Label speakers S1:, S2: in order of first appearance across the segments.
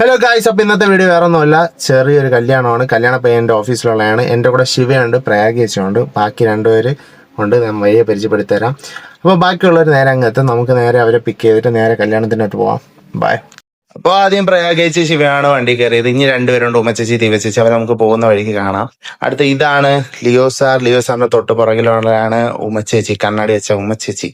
S1: Hello guys, അപ്പോൾ ഇന്നത്തെ video വേറെ ഒന്നുമല്ല, ചെറിയൊരു കല്യാണമാണ്. കല്യാണ പയ്യൻ്റെ ഓഫീസിലുള്ളതാണ്. എൻ്റെ കൂടെ ശിവയുണ്ട്, പ്രയാഗേശുണ്ട്, ബാക്കി രണ്ടുപേര് ഉണ്ട്. ഞാൻ വഴിയെ പരിചയപ്പെടുത്തി തരാം. അപ്പോൾ ബാക്കിയുള്ളവർ നേരെ അങ്ങെത്തും. നമുക്ക് നേരെ അവരെ പിക്ക് ചെയ്തിട്ട് നേരെ കല്യാണത്തിനകത്ത് പോവാം. ബൈ. അപ്പോൾ ആദ്യം പ്രയാഗേച്ചി ശിവയാണ് വണ്ടി കയറിയത്. ഇനി രണ്ടുപേരുണ്ട്, ഉമ്മച്ചേച്ചി ദിവച്ചേച്ചി. അവരെ നമുക്ക് പോകുന്ന വഴിക്ക് കാണാം. അടുത്ത ഇതാണ് ലിയോ സാറിന്റെ തൊട്ട് പുറകിലുള്ളതാണ് ഉമ്മച്ചേച്ചി, കണ്ണാടി വെച്ച ഉമ്മച്ചേച്ചി,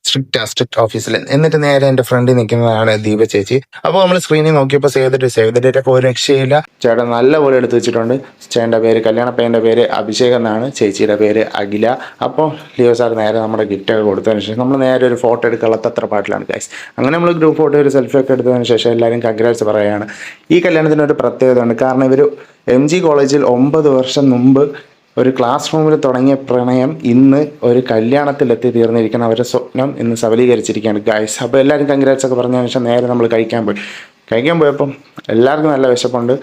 S1: സ്ട്രിക്റ്റ് ഓഫീസിൽ. എന്നിട്ട് നേരെ എന്റെ ഫ്രണ്ടിൽ നിൽക്കുന്നതാണ് ദീപ ചേച്ചി. അപ്പോൾ നമ്മൾ സ്ക്രീനിൽ നോക്കിയപ്പോൾ സേവ് ദ ഡേറ്റ് ഒക്കെ ഒരു രക്ഷയില്ല. ചേട്ടൻ നല്ലപോലെ എടുത്തു വെച്ചിട്ടുണ്ട്. ചേട്ടൻ്റെ പേര്, കല്യാണ പയ്യൻ്റെ പേര് അഭിഷേക് എന്നാണ്, ചേച്ചിയുടെ പേര് അഖില. അപ്പോൾ ലിയോ സാർ നേരെ നമ്മുടെ ഗിഫ്റ്റൊക്കെ കൊടുത്തതിന് ശേഷം നമ്മൾ നേരെ ഒരു ഫോട്ടോ എടുക്കാനുള്ള തത്രപ്പാട്ടിലാണ് ഗൈസ്. അങ്ങനെ നമ്മൾ ഗ്രൂപ്പ് ഫോട്ടോ ഒരു സെൽഫി ഒക്കെ എടുത്തതിന് ശേഷം എല്ലാവരും കൺഗ്രാറ്റ്സ് പറയുകയാണ്. ഈ കല്യാണത്തിന് ഒരു പ്രത്യേകത ഉണ്ട്. കാരണം ഇവർ MG കോളേജിൽ 9 വർഷം മുമ്പ് ഒരു ക്ലാസ് റൂമിൽ തുടങ്ങിയ പ്രണയം ഇന്ന് ഒരു കല്യാണത്തിലെത്തി തീർന്നിരിക്കണം. അവരുടെ സ്വപ്നം ഇന്ന് സബലീകരിച്ചിരിക്കുകയാണ് ഗൈസ്. അപ്പോൾ എല്ലാവരും കൺഗ്രാറ്റ്സ് ഒക്കെ പറഞ്ഞതിന് ശേഷം നേരെ നമ്മൾ കഴിക്കാൻ പോയപ്പം എല്ലാവർക്കും നല്ല വിശപ്പുണ്ട്.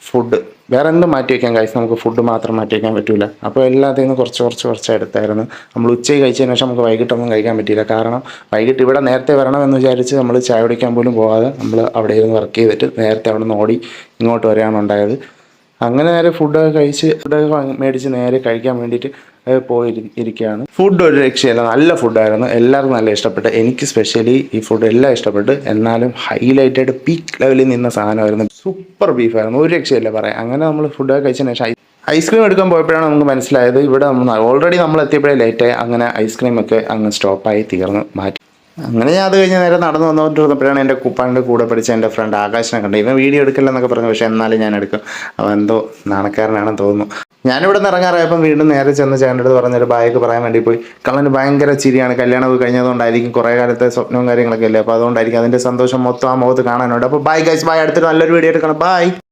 S1: ഫുഡ് വേറെ എന്തും മാറ്റി വയ്ക്കാം ഗൈസ്, നമുക്ക് ഫുഡ് മാത്രം മാറ്റി വയ്ക്കാൻ പറ്റില്ല. അപ്പോൾ എല്ലാത്തിൽ നിന്ന് കുറച്ച് എടുത്തായിരുന്നു. നമ്മൾ ഉച്ചയ്ക്ക് കഴിച്ചതിന് ശേഷം നമുക്ക് വൈകിട്ടൊന്നും കഴിക്കാൻ പറ്റിയില്ല. കാരണം വൈകിട്ട് ഇവിടെ നേരത്തെ വരണമെന്ന് വിചാരിച്ച് നമ്മൾ ചായ കുടിക്കാൻ പോലും പോകാതെ നമ്മൾ അവിടെ ഇരുന്ന് വർക്ക് ചെയ്തിട്ട് നേരത്തെ അവിടെ നിന്ന് ഓടി ഇങ്ങോട്ട് വരികയാണ് ഉണ്ടായത്. അങ്ങനെ നേരെ ഫുഡൊക്കെ മേടിച്ച് നേരെ കഴിക്കാൻ വേണ്ടിയിട്ട് പോയിരിക്കുകയാണ്. ഫുഡ് ഒരു രക്ഷയില്ല, നല്ല ഫുഡായിരുന്നു. എല്ലാവർക്കും നല്ല ഇഷ്ടപ്പെട്ടു. എനിക്ക് സ്പെഷ്യലി ഈ ഫുഡ് എല്ലാം ഇഷ്ടപ്പെട്ടു. എന്നാലും ഹൈലൈറ്റായിട്ട് പീക്ക് ലെവലിൽ നിന്ന സാധനമായിരുന്നു. സൂപ്പർ ബീഫായിരുന്നു, ഒരു രക്ഷയില്ല പറയാം. അങ്ങനെ നമ്മൾ ഫുഡൊക്കെ കഴിച്ചതിന് ശേഷം ഐസ്ക്രീം എടുക്കാൻ പോയപ്പോഴാണ് നമുക്ക് മനസ്സിലായത് ഇവിടെ ഓൾറെഡി നമ്മൾ എത്തിയപ്പോഴേ ലേറ്റായി. അങ്ങനെ ഐസ്ക്രീമൊക്കെ അങ്ങ് സ്റ്റോപ്പായി തീർന്ന് മാറ്റി. അങ്ങനെ ഞാൻ അത് കഴിഞ്ഞ് നേരെ നടന്നു വന്നുകൊണ്ടിരുന്നപ്പോഴാണ് എൻ്റെ കുപ്പാൻ്റെ കൂടെ പഠിച്ച എൻ്റെ ഫ്രണ്ട് ആകാശിനെ കണ്ടത്. ഇവൻ വീഡിയോ എടുക്കില്ലെന്നൊക്കെ പറഞ്ഞു, പക്ഷേ എന്നാലും ഞാൻ എടുക്കും. അവൻ എന്തോ നാണക്കാരനാണെന്ന് തോന്നുന്നു. ഞാനിവിടെ നിന്ന് ഇറങ്ങാറായപ്പം വീണ്ടും നേരെ ചെന്ന് ചേട്ടൻ്റെ അടുത്ത് പറഞ്ഞൊരു ബായൊക്കെ പറയാൻ വേണ്ടി പോയി. കള്ളന് ഭയങ്കര ചിരിയാണ്. കല്യാണമൊക്കെ കഴിഞ്ഞതുകൊണ്ടായിരിക്കും, കുറേ കാലത്തെ സ്വപ്നവും കാര്യങ്ങളൊക്കെ അല്ലേ, അപ്പോൾ അതുകൊണ്ടായിരിക്കും അതിൻ്റെ സന്തോഷം മൊത്തം ആ മുഖത്ത് കാണാനുണ്ട്. അപ്പോൾ ബൈ ഗൈസ്, ബൈ. അടുത്തൊരു നല്ലൊരു വീഡിയോ എടുക്കണം. ബൈ.